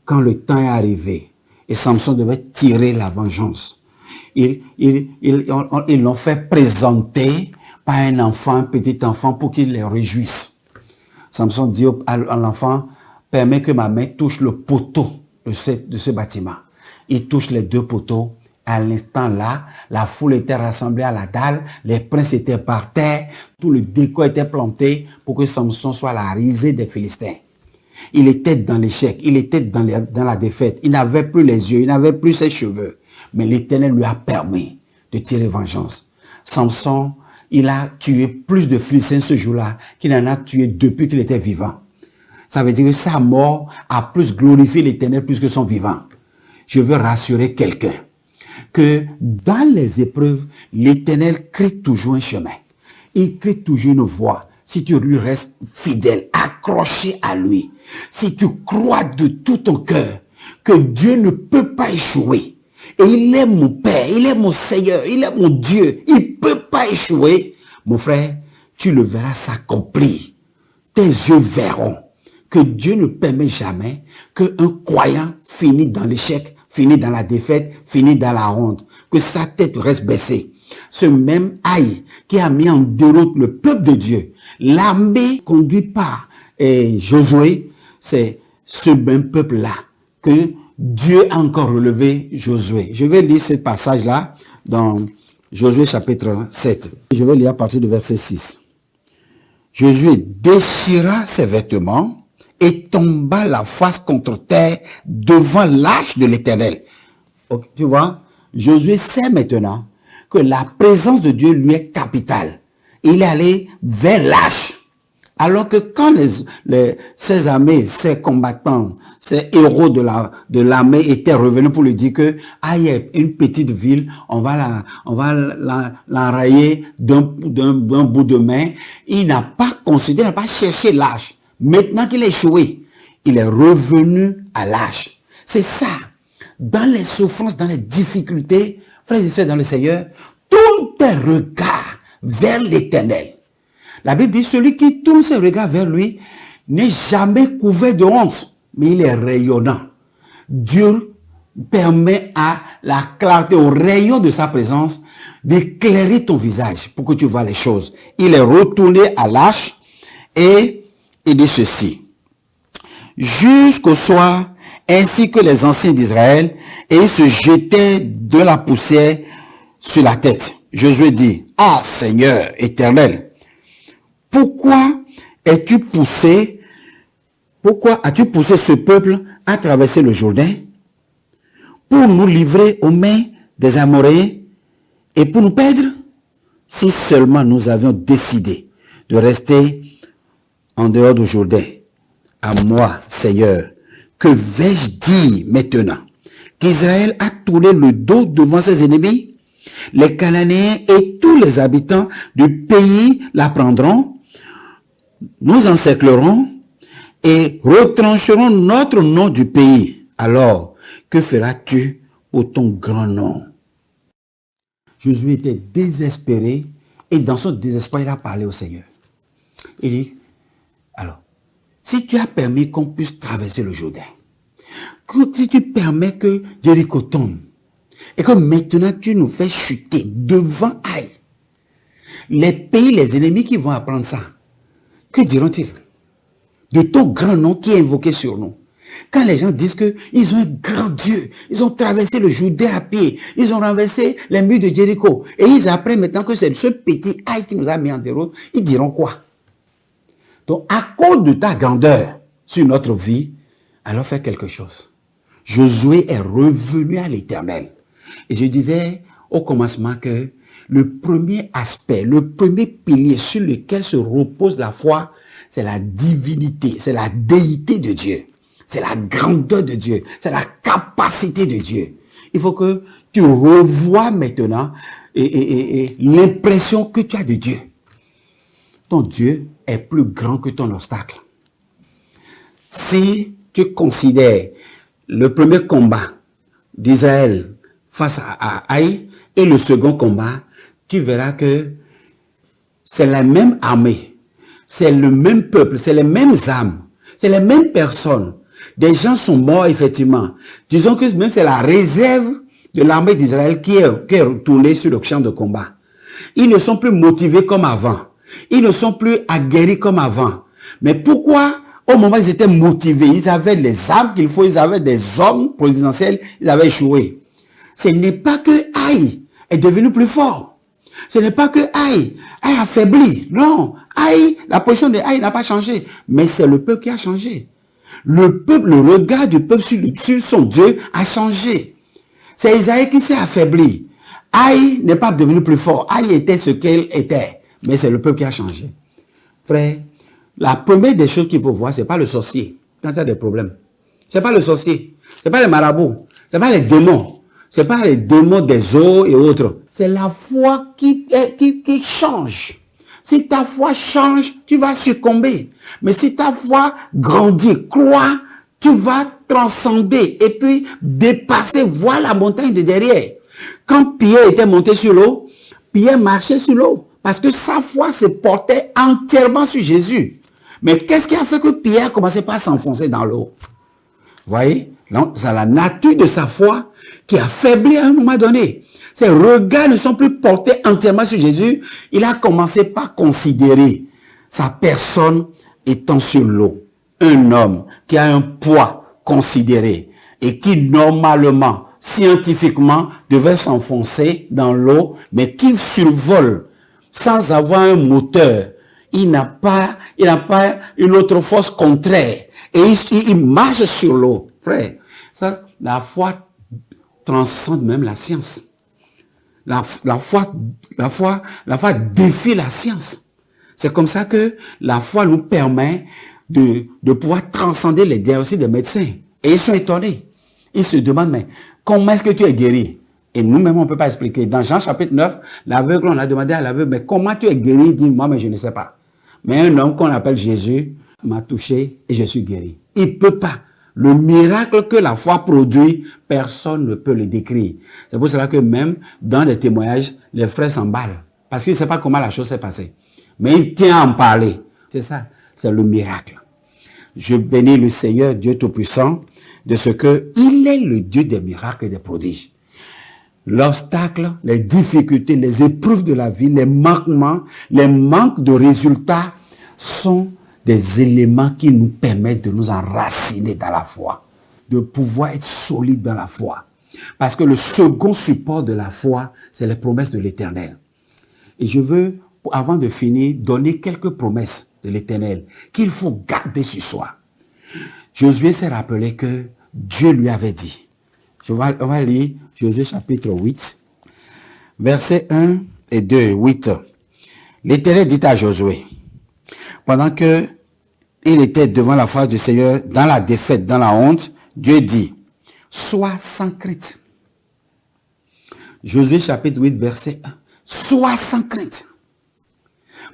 Quand le temps est arrivé et Samson devait tirer la vengeance, ils l'ont fait présenter par un enfant, un petit enfant, pour qu'il les réjouisse. Samson dit à l'enfant, permets que ma main touche le poteau de ce bâtiment. Il touche les deux poteaux. À l'instant là, la foule était rassemblée à la dalle, les princes étaient par terre, tout le décor était planté pour que Samson soit la risée des Philistins. Il était dans l'échec, il était dans la défaite, il n'avait plus les yeux, il n'avait plus ses cheveux. Mais l'Éternel lui a permis de tirer vengeance. Samson, il a tué plus de Philistins ce jour-là qu'il en a tué depuis qu'il était vivant. Ça veut dire que sa mort a plus glorifié l'Éternel plus que son vivant. Je veux rassurer quelqu'un que dans les épreuves, l'Éternel crée toujours un chemin. Il crée toujours une voie. Si tu lui restes fidèle, accroché à lui, si tu crois de tout ton cœur que Dieu ne peut pas échouer, et il est mon Père, il est mon Seigneur, il est mon Dieu, il ne peut pas échouer, mon frère, tu le verras s'accomplir. Tes yeux verront que Dieu ne permet jamais qu'un croyant finisse dans l'échec, finit dans la défaite, finit dans la honte, que sa tête reste baissée. Ce même Haï qui a mis en déroute le peuple de Dieu, l'armée conduite par Josué, c'est ce même peuple-là que Dieu a encore relevé Josué. Je vais lire ce passage-là dans Josué chapitre 7. Je vais lire à partir du verset 6. Josué déchira ses vêtements et tomba la face contre terre devant l'arche de l'Éternel. Okay, tu vois, Josué sait maintenant que la présence de Dieu lui est capitale. Il est allé vers l'arche. Alors que quand ses armées, ses combattants, ses héros de l'armée étaient revenus pour lui dire que, il y a une petite ville, on va l'enrayer d'un bout de main, il n'a pas considéré, il n'a pas cherché l'arche. Maintenant qu'il a échoué, il est revenu à l'arche. C'est ça. Dans les souffrances, dans les difficultés, frères et sœurs dans le Seigneur, tourne tes regards vers l'Éternel. La Bible dit, celui qui tourne ses regards vers lui n'est jamais couvert de honte, mais il est rayonnant. Dieu permet à la clarté, au rayon de sa présence, d'éclairer ton visage pour que tu vois les choses. Il est retourné à l'arche et il dit ceci. Jusqu'au soir, ainsi que les anciens d'Israël, et il se jetait de la poussière sur la tête. Josué dit, ah Seigneur éternel, pourquoi as-tu poussé ce peuple à traverser le Jourdain pour nous livrer aux mains des Amoréens et pour nous perdre? Si seulement nous avions décidé de rester en dehors du Jourdain. À moi, Seigneur, que vais-je dire maintenant? Qu'Israël a tourné le dos devant ses ennemis? Les Cananéens et tous les habitants du pays la prendront. Nous encerclerons et retrancherons notre nom du pays. Alors, que feras-tu pour ton grand nom? Josué était désespéré et dans son désespoir, il a parlé au Seigneur. Il dit, alors, si tu as permis qu'on puisse traverser le Jourdain, si tu permets que Jéricho tombe, et que maintenant tu nous fais chuter devant Haï, les pays, les ennemis qui vont apprendre ça, que diront-ils de ton grand nom qui est invoqué sur nous? Quand les gens disent qu'ils ont un grand Dieu, ils ont traversé le Jourdain à pied, ils ont renversé les murs de Jéricho, et ils apprennent maintenant que c'est ce petit Haï qui nous a mis en déroute, ils diront quoi? Donc, à cause de ta grandeur sur notre vie, alors fais quelque chose. Josué est revenu à l'Éternel. Et je disais au commencement que le premier aspect, le premier pilier sur lequel se repose la foi, c'est la divinité, c'est la déité de Dieu. C'est la grandeur de Dieu, c'est la capacité de Dieu. Il faut que tu revoies maintenant l'impression que tu as de Dieu. ton Dieu est plus grand que ton obstacle. Si tu considères le premier combat d'Israël face à Haï et le second combat, tu verras que c'est la même armée, c'est le même peuple, c'est les mêmes âmes, c'est les mêmes personnes. Des gens sont morts, effectivement. Disons que même c'est la réserve de l'armée d'Israël qui est retournée sur le champ de combat. Ils ne sont plus motivés comme avant. Ils ne sont plus aguerris comme avant. Mais pourquoi, au moment où ils étaient motivés, ils avaient les armes qu'il faut, ils avaient des hommes présidentiels, ils avaient échoué. Ce n'est pas que Haï est devenu plus fort. Ce n'est pas que Haï a affaibli. Non, Haï, la position de Haï n'a pas changé. Mais c'est le peuple qui a changé. Le peuple, le regard du peuple sur son Dieu a changé. C'est Isaïe qui s'est affaibli. Haï n'est pas devenu plus fort. Haï était ce qu'elle était. Mais c'est le peuple qui a changé. Frère, la première des choses qu'il faut voir, ce n'est pas le sorcier. Quand il y a des problèmes. Ce n'est pas le sorcier. Ce n'est pas les marabouts. Ce n'est pas les démons. Ce n'est pas les démons des eaux et autres. C'est la foi qui change. Si ta foi change, tu vas succomber. Mais si ta foi grandit, croit, tu vas transcender et puis dépasser, voir la montagne de derrière. Quand Pierre était monté sur l'eau, Pierre marchait sur l'eau parce que sa foi se portait entièrement sur Jésus. Mais qu'est-ce qui a fait que Pierre commençait pas à s'enfoncer dans l'eau? Vous voyez? C'est la nature de sa foi qui a faibli à un moment donné. Ses regards ne sont plus portés entièrement sur Jésus. Il a commencé par considérer sa personne étant sur l'eau. Un homme qui a un poids considéré et qui normalement, scientifiquement, devait s'enfoncer dans l'eau, mais qui survole sans avoir un moteur. Il n'a pas une autre force contraire. Et il marche sur l'eau. Frère, ça, la foi transcende même la science. La foi défie la science. C'est comme ça que la foi nous permet de pouvoir transcender les diagnostics des médecins. Et ils sont étonnés. Ils se demandent, mais comment est-ce que tu es guéri? Et nous-mêmes, on ne peut pas expliquer. Dans Jean chapitre 9, l'aveugle, on a demandé à l'aveugle, mais comment tu es guéri? Il dit, moi, mais je ne sais pas. Mais un homme qu'on appelle Jésus m'a touché et je suis guéri. Il ne peut pas. Le miracle que la foi produit, personne ne peut le décrire. C'est pour cela que même dans les témoignages, les frères s'emballent. Parce qu'ils ne savent pas comment la chose s'est passée. Mais il tient à en parler. C'est ça, c'est le miracle. Je bénis le Seigneur, Dieu Tout-Puissant, de ce qu'il est le Dieu des miracles et des prodiges. L'obstacle, les difficultés, les épreuves de la vie, les manquements, les manques de résultats sont des éléments qui nous permettent de nous enraciner dans la foi, de pouvoir être solide dans la foi. Parce que le second support de la foi, c'est les promesses de l'Éternel. Et je veux, avant de finir, donner quelques promesses de l'Éternel qu'il faut garder sur soi. Josué s'est rappelé que Dieu lui avait dit. On va lire Josué chapitre 8, versets 1 et 2, 8. L'Éternel dit à Josué, pendant que il était devant la face du Seigneur, dans la défaite, dans la honte, Dieu dit, sois sans crainte. Josué chapitre 8, verset 1. Sois sans crainte.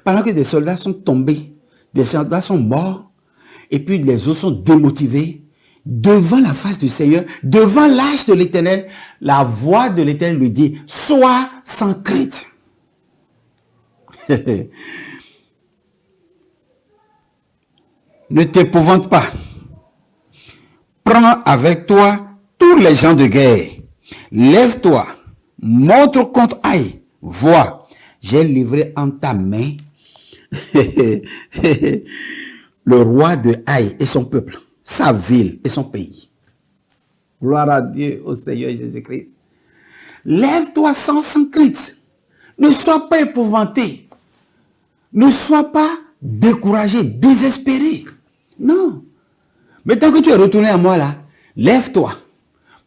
Pendant que des soldats sont tombés, des soldats sont morts, et puis les autres sont démotivés, devant la face du Seigneur, devant l'âge de l'Éternel, la voix de l'Éternel lui dit, sois sans crainte. Ne t'épouvante pas. Prends avec toi tous les gens de guerre. Lève-toi, montre contre Haï. Vois, j'ai livré en ta main le roi de Haï et son peuple, sa ville et son pays. Gloire à Dieu, au Seigneur Jésus-Christ. Lève-toi sans crainte. Ne sois pas épouvanté. Ne sois pas découragé, désespéré. Non. Mais tant que tu es retourné à moi là, lève-toi.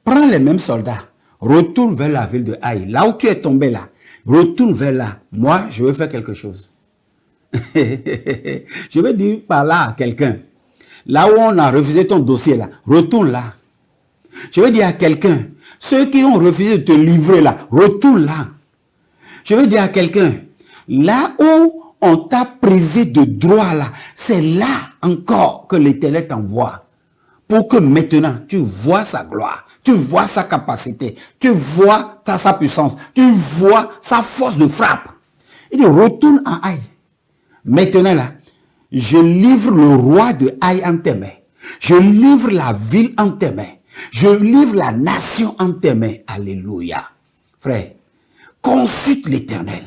Prends les mêmes soldats. Retourne vers la ville de Haï. Là où tu es tombé là. Retourne vers là. Moi, je veux faire quelque chose. Je vais dire par là à quelqu'un. Là où on a refusé ton dossier là. Retourne là. Je vais dire à quelqu'un. Ceux qui ont refusé de te livrer là. Retourne là. Je vais dire à quelqu'un. Là où on t'a privé de droit là. C'est là encore que l'Éternel t'envoie. Pour que maintenant, tu vois sa gloire, tu vois sa capacité, tu vois sa puissance, tu vois sa force de frappe. Il dit, retourne en Haï. Maintenant là, je livre le roi de Haï en tes mains. Je livre la ville en tes mains. Je livre la nation en tes mains. Alléluia. Frère, consulte l'Éternel.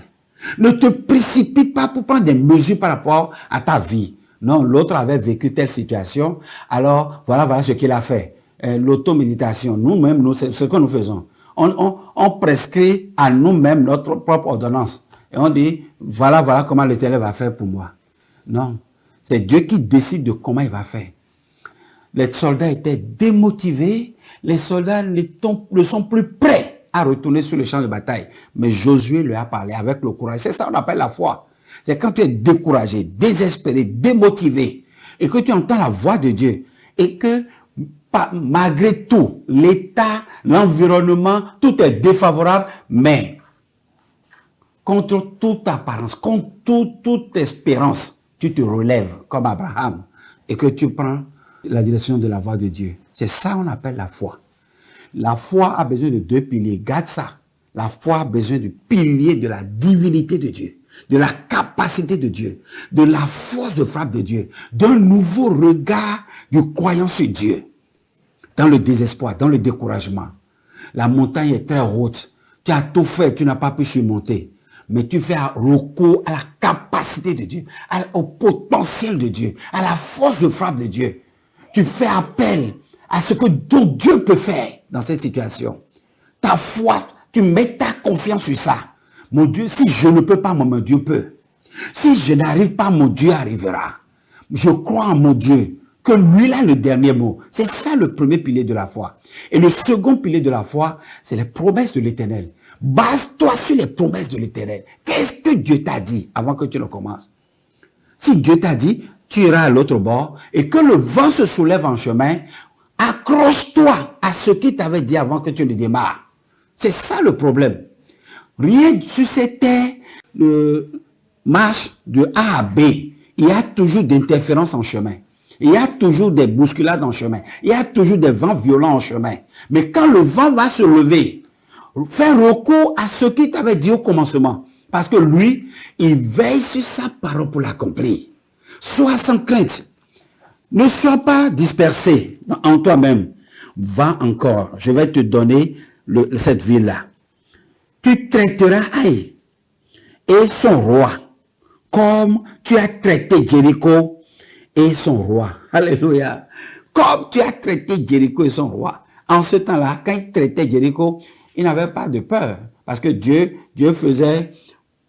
Ne te précipite pas pour prendre des mesures par rapport à ta vie. Non, l'autre avait vécu telle situation. Alors, voilà ce qu'il a fait. L'automéditation. Nous-mêmes, c'est ce que nous faisons. On prescrit à nous-mêmes notre propre ordonnance. Et on dit, voilà comment l'Éternel va faire pour moi. Non, c'est Dieu qui décide de comment il va faire. Les soldats étaient démotivés. Les soldats ne sont plus prêts à retourner sur le champ de bataille. Mais Josué lui a parlé avec le courage. C'est ça qu'on appelle la foi. C'est quand tu es découragé, désespéré, démotivé, et que tu entends la voix de Dieu, et que malgré tout, l'état, l'environnement, tout est défavorable, mais contre toute apparence, contre toute espérance, tu te relèves comme Abraham, et que tu prends la direction de la voix de Dieu. C'est ça qu'on appelle la foi. La foi a besoin de 2 piliers. Garde ça. La foi a besoin du pilier de la divinité de Dieu, de la capacité de Dieu, de la force de frappe de Dieu, d'un nouveau regard du croyant sur Dieu. Dans le désespoir, dans le découragement, la montagne est très haute. Tu as tout fait, tu n'as pas pu surmonter. Mais tu fais recours à la capacité de Dieu, au potentiel de Dieu, à la force de frappe de Dieu. Tu fais appel à ce que Dieu peut faire dans cette situation. Ta foi, tu mets ta confiance sur ça. Mon Dieu, si je ne peux pas, mon Dieu peut. Si je n'arrive pas, mon Dieu arrivera. Je crois en mon Dieu, que lui a le dernier mot. C'est ça le premier pilier de la foi. Et le second pilier de la foi, c'est les promesses de l'Éternel. Base-toi sur les promesses de l'Éternel. Qu'est-ce que Dieu t'a dit avant que tu ne commences? Si Dieu t'a dit, tu iras à l'autre bord et que le vent se soulève en chemin, accroche-toi à ce qu'il t'avait dit avant que tu ne démarres. C'est ça le problème. Rien sur cette terre marche de A à B. Il y a toujours d'interférences en chemin. Il y a toujours des bousculades en chemin. Il y a toujours des vents violents en chemin. Mais quand le vent va se lever, fais recours à ce qu'il t'avait dit au commencement. Parce que lui, il veille sur sa parole pour l'accomplir. Sois sans crainte. Ne sois pas dispersé en toi-même. Va encore. Je vais te donner cette ville-là. Tu traiteras Haï et son roi comme tu as traité Jéricho et son roi. Alléluia. Comme tu as traité Jéricho et son roi. En ce temps-là, quand il traitait Jéricho, il n'avait pas de peur. Parce que Dieu faisait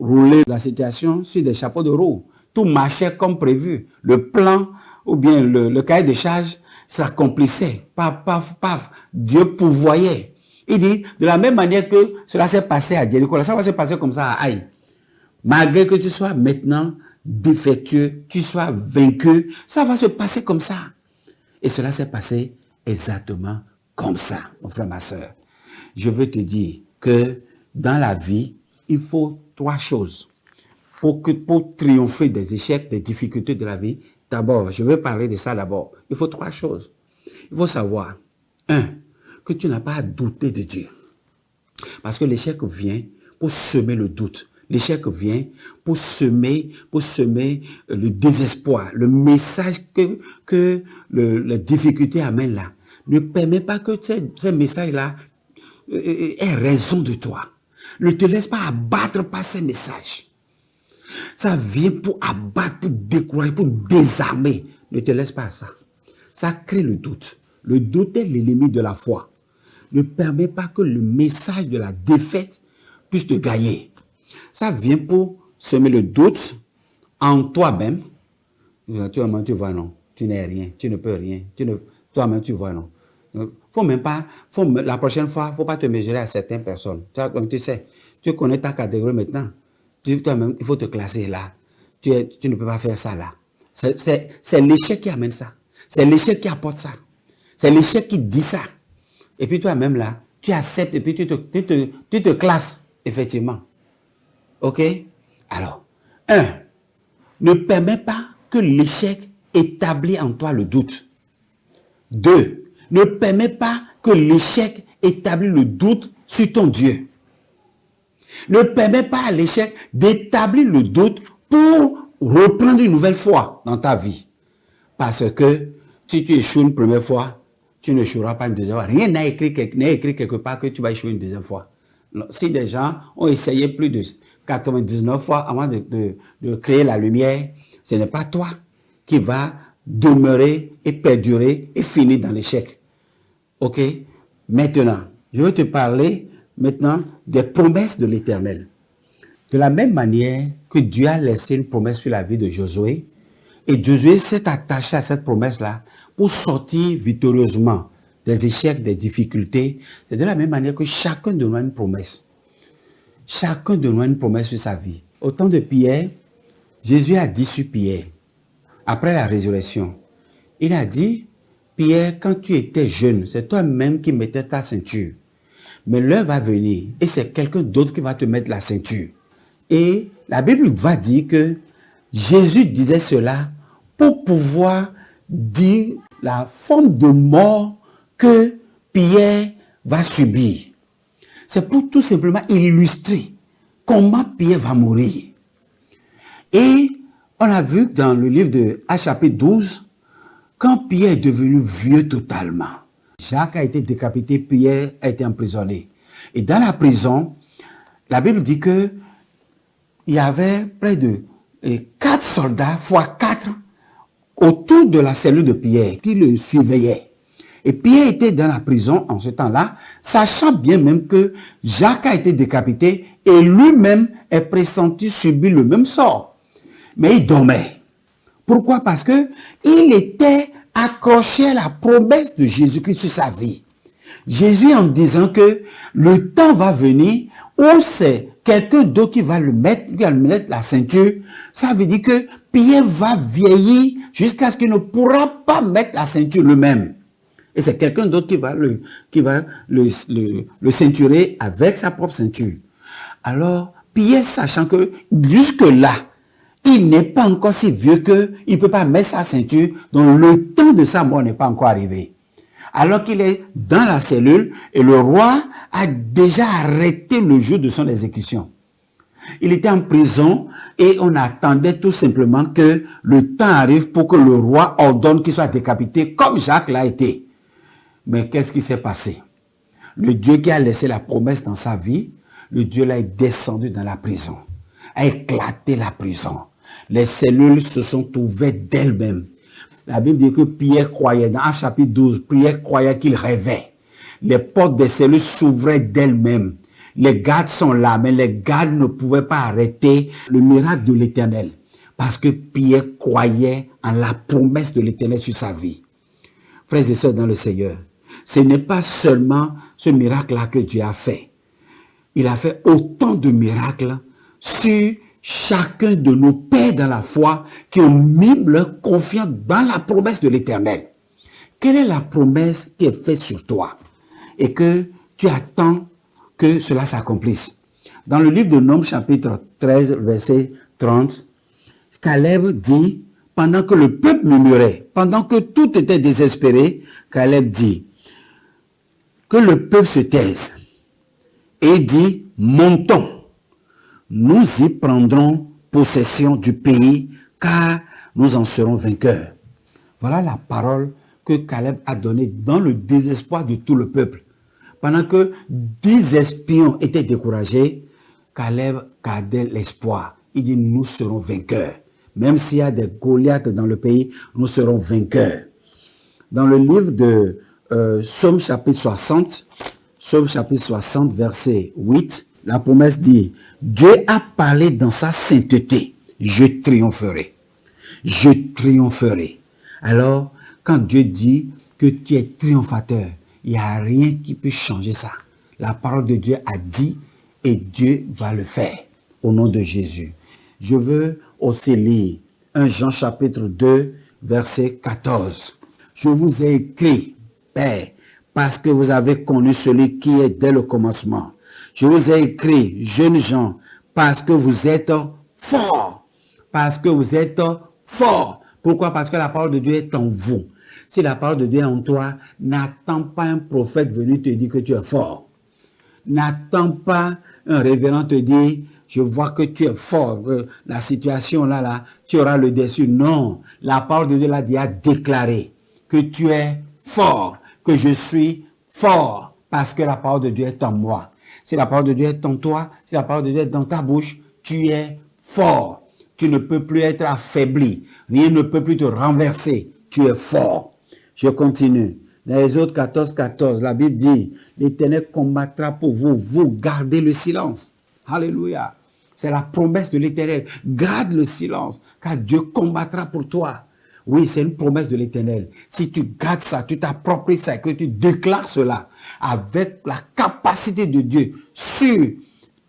rouler la situation sur des chapeaux de roue. Tout marchait comme prévu. Le plan ou bien le cahier de charge s'accomplissait. Paf, paf, paf. Dieu pourvoyait. Il dit, de la même manière que cela s'est passé à Jéricho, ça va se passer comme ça à Haï. Malgré que tu sois maintenant défectueux, tu sois vaincu, ça va se passer comme ça. Et cela s'est passé exactement comme ça, mon frère, ma soeur. Je veux te dire que dans la vie, il faut 3 choses. Pour triompher des échecs, des difficultés de la vie, d'abord, je veux parler de ça d'abord. Il faut 3 choses. Il faut savoir, 1, que tu n'as pas à douter de Dieu. Parce que l'échec vient pour semer le doute. L'échec vient pour semer le désespoir. Le message que la difficulté amène là ne permet pas que ces messages-là aient raison de toi. Ne te laisse pas abattre par ces messages. Ça vient pour abattre, pour décourager, pour désarmer. Ne te laisse pas à ça. Ça crée le doute. Le doute est l'ennemi de la foi. Ne permet pas que le message de la défaite puisse te gagner. Ça vient pour semer le doute en toi-même. Toi-même, tu vois, non. Tu n'es rien. Tu ne peux rien. Toi-même, tu vois, non. La prochaine fois, il ne faut pas te mesurer à certaines personnes. Donc, tu sais, tu connais ta catégorie maintenant. Toi-même, il faut te classer là. Tu ne peux pas faire ça là. C'est l'échec qui amène ça. C'est l'échec qui apporte ça. C'est l'échec qui dit ça. Et puis toi-même là, tu acceptes et puis tu te classes, effectivement. Ok? Alors, ne permets pas que l'échec établisse en toi le doute. 2. Ne permets pas que l'échec établisse le doute sur ton Dieu. Ne permets pas à l'échec d'établir le doute pour reprendre une nouvelle fois dans ta vie. Parce que si tu échoues une première fois, tu n'échoueras pas une deuxième fois. Rien n'est écrit quelque part que tu vas échouer une deuxième fois. Si des gens ont essayé plus de 99 fois avant de créer la lumière, ce n'est pas toi qui vas demeurer et perdurer et finir dans l'échec. Ok? Maintenant, je veux te parler maintenant des promesses de l'Éternel. De la même manière que Dieu a laissé une promesse sur la vie de Josué, et Josué s'est attaché à cette promesse-là pour sortir victorieusement des échecs, des difficultés. C'est de la même manière que chacun de nous a une promesse. Chacun de nous a une promesse sur sa vie. Au temps de Pierre, Jésus a dit sur Pierre, après la résurrection, il a dit, Pierre, quand tu étais jeune, c'est toi-même qui mettais ta ceinture. Mais l'heure va venir et c'est quelqu'un d'autre qui va te mettre la ceinture. Et la Bible va dire que Jésus disait cela pour pouvoir dire la forme de mort que Pierre va subir. C'est pour tout simplement illustrer comment Pierre va mourir. Et on a vu dans le livre de Actes chapitre 12, quand Pierre est devenu vieux totalement, Jacques a été décapité, Pierre a été emprisonné. Et dans la prison, la Bible dit que il y avait près de 4 soldats, fois 4, autour de la cellule de Pierre, qui le surveillaient. Et Pierre était dans la prison en ce temps-là, sachant bien même que Jacques a été décapité et lui-même est pressenti subir le même sort. Mais il dormait. Pourquoi? Parce que il était accroché à la promesse de Jésus-Christ sur sa vie. Jésus en disant que le temps va venir où c'est quelqu'un d'autre qui va le mettre la ceinture, ça veut dire que Pierre va vieillir jusqu'à ce qu'il ne pourra pas mettre la ceinture lui-même. Et c'est quelqu'un d'autre qui va le ceinturer avec sa propre ceinture. Alors, Pierre, sachant que jusque-là, il n'est pas encore si vieux qu'il ne peut pas mettre sa ceinture, donc le temps de sa mort n'est pas encore arrivé. Alors qu'il est dans la cellule et le roi a déjà arrêté le jour de son exécution. Il était en prison et on attendait tout simplement que le temps arrive pour que le roi ordonne qu'il soit décapité comme Jacques l'a été. Mais qu'est-ce qui s'est passé? Le Dieu qui a laissé la promesse dans sa vie, le Dieu là est descendu dans la prison, a éclaté la prison. Les cellules se sont ouvertes d'elles-mêmes. La Bible dit que Pierre croyait, dans Actes chapitre 12, Pierre croyait qu'il rêvait. Les portes des cellules s'ouvraient d'elles-mêmes. Les gardes sont là, mais les gardes ne pouvaient pas arrêter le miracle de l'Éternel. Parce que Pierre croyait en la promesse de l'Éternel sur sa vie. Frères et sœurs dans le Seigneur, ce n'est pas seulement ce miracle-là que Dieu a fait. Il a fait autant de miracles sur chacun de nos pères dans la foi qui ont mis leur confiance dans la promesse de l'Éternel. Quelle est la promesse qui est faite sur toi et que tu attends que cela s'accomplisse? Dans le livre de Nombres chapitre 13 verset 30, Caleb dit, pendant que le peuple murmurait, pendant que tout était désespéré, Caleb dit que le peuple se taise et dit, montons. Nous y prendrons possession du pays, car nous en serons vainqueurs. Voilà la parole que Caleb a donnée dans le désespoir de tout le peuple. Pendant que 10 espions étaient découragés, Caleb gardait l'espoir. Il dit, nous serons vainqueurs. Même s'il y a des Goliaths dans le pays, nous serons vainqueurs. Dans le livre de Psaume chapitre 60, verset 8, la promesse dit, Dieu a parlé dans sa sainteté, je triompherai. Je triompherai. Alors, quand Dieu dit que tu es triomphateur, il n'y a rien qui peut changer ça. La parole de Dieu a dit et Dieu va le faire au nom de Jésus. Je veux aussi lire 1 Jean chapitre 2, verset 14. Je vous ai écrit, Père, parce que vous avez connu celui qui est dès le commencement. Je vous ai écrit, jeunes gens, parce que vous êtes forts. parce que vous êtes forts. Pourquoi? Parce que la parole de Dieu est en vous. Si la parole de Dieu est en toi, n'attends pas un prophète venu te dire que tu es fort. N'attends pas un révérend te dire, je vois que tu es fort, la situation là, tu auras le dessus. Non, la parole de Dieu l'a déjà déclaré que tu es fort, que je suis fort, parce que la parole de Dieu est en moi. Si la parole de Dieu est en toi, si la parole de Dieu est dans ta bouche, tu es fort. Tu ne peux plus être affaibli. Rien ne peut plus te renverser. Tu es fort. Je continue. Dans les autres 14, la Bible dit, l'Éternel combattra pour vous. Vous gardez le silence. Alléluia. C'est la promesse de l'Éternel. Garde le silence, car Dieu combattra pour toi. Oui, c'est une promesse de l'Éternel. Si tu gardes ça, tu t'appropries ça et que tu déclares cela avec la capacité de Dieu sur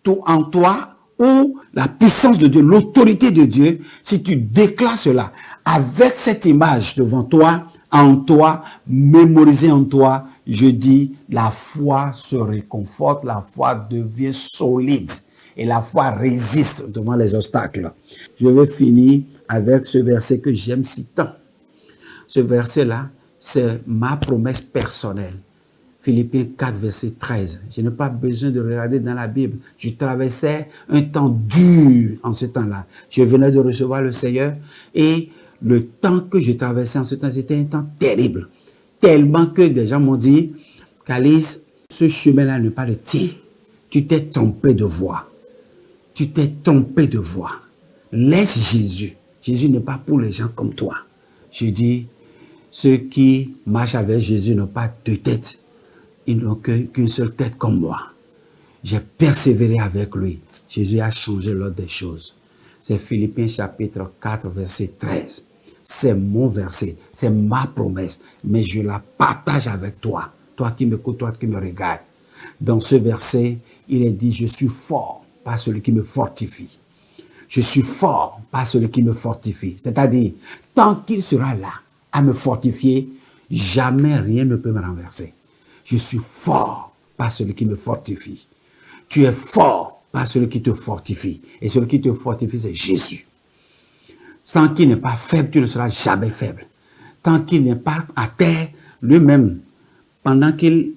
tout en toi, ou la puissance de Dieu, l'autorité de Dieu, si tu déclares cela avec cette image devant toi, en toi, mémorisée en toi, je dis, la foi se réconforte, la foi devient solide et la foi résiste devant les obstacles. Je vais finir avec ce verset que j'aime si tant. Ce verset-là, c'est ma promesse personnelle. Philippiens 4, verset 13. Je n'ai pas besoin de regarder dans la Bible. Je traversais un temps dur en ce temps-là. Je venais de recevoir le Seigneur et le temps que je traversais en ce temps, c'était un temps terrible. Tellement que des gens m'ont dit, Calice, ce chemin-là n'est pas le tien. Tu t'es trompé de voie. Tu t'es trompé de voie. Laisse Jésus. Jésus n'est pas pour les gens comme toi. Je dis, ceux qui marchent avec Jésus n'ont pas deux têtes. Ils n'ont qu'une seule tête comme moi. J'ai persévéré avec lui. Jésus a changé l'ordre des choses. C'est Philippiens chapitre 4, verset 13. C'est mon verset, c'est ma promesse, mais je la partage avec toi. Toi qui m'écoutes, toi qui me regardes. Dans ce verset, il est dit, je suis fort par celui qui me fortifie. Je suis fort par celui qui me fortifie. C'est-à-dire, tant qu'il sera là à me fortifier, jamais rien ne peut me renverser. Je suis fort par celui qui me fortifie. Tu es fort par celui qui te fortifie. Et celui qui te fortifie, c'est Jésus. Tant qu'il n'est pas faible, tu ne seras jamais faible. Tant qu'il n'est pas à terre, lui-même, pendant qu'il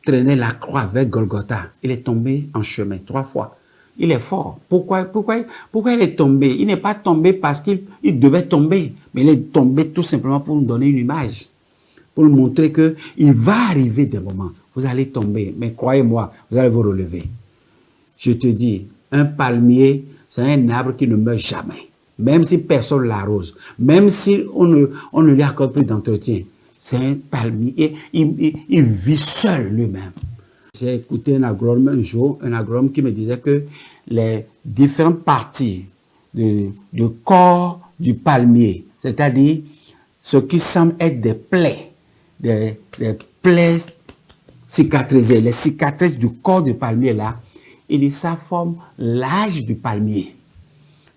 traînait la croix avec Golgotha, il est tombé en chemin 3 fois. Il est fort. Pourquoi il est tombé? Il n'est pas tombé parce qu'il devait tomber, mais il est tombé tout simplement pour nous donner une image, pour nous montrer qu'il va arriver des moments. Vous allez tomber, mais croyez-moi, vous allez vous relever. Je te dis, un palmier, c'est un arbre qui ne meurt jamais. Même si personne ne l'arrose, même si on ne lui accorde plus d'entretien. C'est un palmier, il vit seul lui-même. J'ai écouté un agrônome un jour, un agrônome qui me disait que les différentes parties du corps du palmier, c'est-à-dire ce qui semble être des plaies cicatrisées, les cicatrices du corps du palmier là, il dit ça forme l'âge du palmier.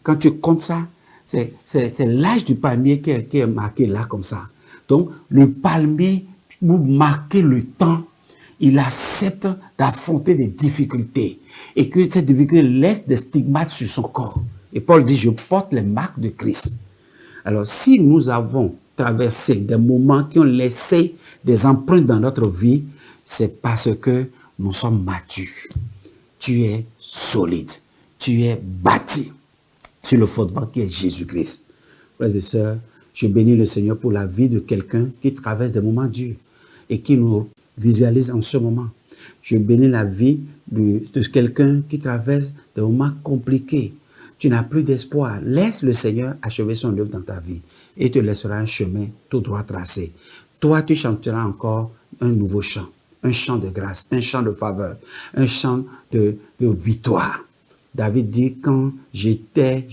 Quand tu comptes ça, c'est l'âge du palmier qui est marqué là comme ça. Donc, le palmier, pour marquer le temps, il accepte d'affronter des difficultés. Et que ces difficultés laissent des stigmates sur son corps. Et Paul dit, je porte les marques de Christ. Alors, si nous avons traversé des moments qui ont laissé des empreintes dans notre vie, c'est parce que nous sommes matures. Tu es solide. Tu es bâti sur le fondement qui est Jésus-Christ. Frères et sœurs, je bénis le Seigneur pour la vie de quelqu'un qui traverse des moments durs et qui nous visualise en ce moment. Je bénis la vie de quelqu'un qui traverse des moments compliqués. Tu n'as plus d'espoir. Laisse le Seigneur achever son œuvre dans ta vie et il te laissera un chemin tout droit tracé. Toi, tu chanteras encore un nouveau chant, un chant de grâce, un chant de faveur, un chant de victoire. David dit, quand je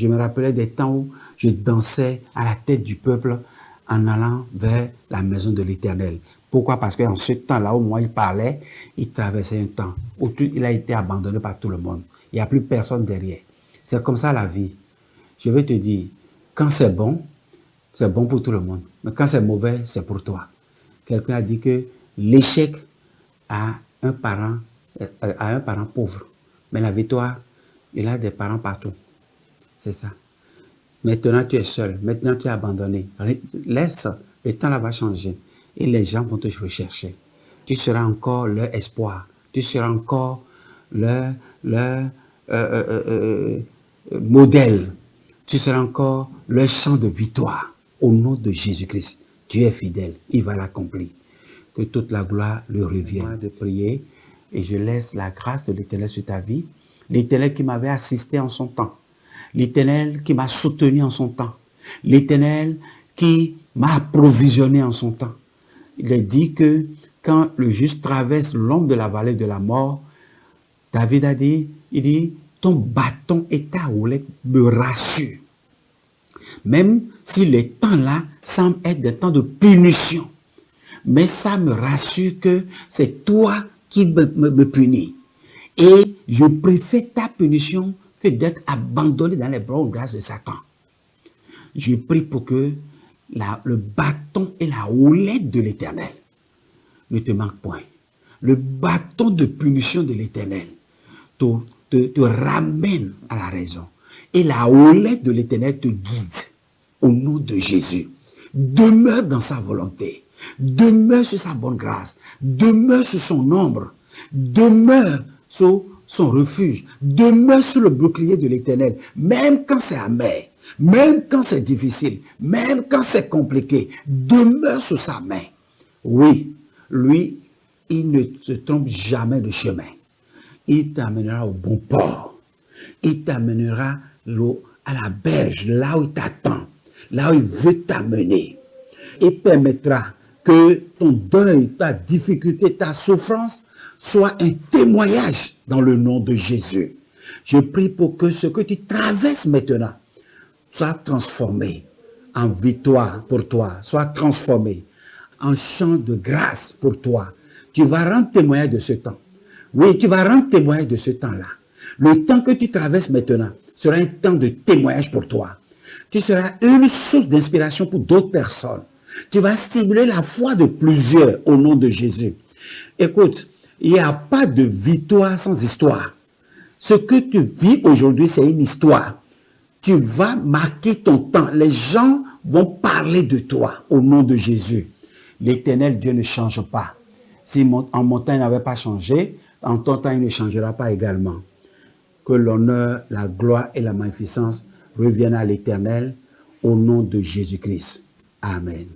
me rappelais des temps où je dansais à la tête du peuple en allant vers la maison de l'Éternel. Pourquoi? Parce qu'en ce temps-là, au moment où il parlait, il traversait un temps où il a été abandonné par tout le monde. Il n'y a plus personne derrière. C'est comme ça la vie. Je vais te dire, quand c'est bon pour tout le monde. Mais quand c'est mauvais, c'est pour toi. Quelqu'un a dit que l'échec a un parent pauvre. Mais la victoire, il a des parents partout. C'est ça. Maintenant, tu es seul. Maintenant, tu es abandonné. Laisse, le temps là va changer. Et les gens vont te rechercher. Tu seras encore leur espoir. Tu seras encore leur modèle. Tu seras encore leur chant de victoire. Au nom de Jésus-Christ, Dieu est fidèle. Il va l'accomplir. Que toute la gloire lui revienne. De prier et je laisse la grâce de l'Éternel sur ta vie. L'Éternel qui m'avait assisté en son temps. L'Éternel qui m'a soutenu en son temps. L'Éternel qui m'a approvisionné en son temps. Il est dit que quand le juste traverse l'ombre de la vallée de la mort, David a dit, il dit, ton bâton et ta houlette me rassurent. Même si les temps-là semblent être des temps de punition, mais ça me rassure que c'est toi qui me punis. Et je préfère ta punition que d'être abandonné dans les bras de grâce de Satan. Je prie pour que le bâton et la houlette de l'Éternel ne te manquent point. Le bâton de punition de l'Éternel te ramène à la raison. Et la houlette de l'Éternel te guide au nom de Jésus. Demeure dans sa volonté. Demeure sur sa bonne grâce. Demeure sur son ombre. Demeure sur son refuge. Demeure sur le bouclier de l'Éternel. Même quand c'est amer. Même quand c'est difficile. Même quand c'est compliqué. Demeure sur sa main. Oui, lui, il ne se trompe jamais de chemin. Il t'amènera au bon port. Il t'amènera à la berge, là où il t'attend. Là où il veut t'amener. Il permettra que ton deuil, ta difficulté, ta souffrance soit un témoignage dans le nom de Jésus. Je prie pour que ce que tu traverses maintenant soit transformé en victoire pour toi, soit transformé en chant de grâce pour toi. Tu vas rendre témoignage de ce temps. Oui, tu vas rendre témoignage de ce temps-là. Le temps que tu traverses maintenant sera un temps de témoignage pour toi. Tu seras une source d'inspiration pour d'autres personnes. Tu vas stimuler la foi de plusieurs au nom de Jésus. Écoute, il n'y a pas de victoire sans histoire. Ce que tu vis aujourd'hui, c'est une histoire. Tu vas marquer ton temps. Les gens vont parler de toi au nom de Jésus. L'Éternel Dieu ne change pas. Si en mon temps il n'avait pas changé, en ton temps il ne changera pas également. Que l'honneur, la gloire et la magnificence reviennent à l'Éternel au nom de Jésus-Christ. Amen.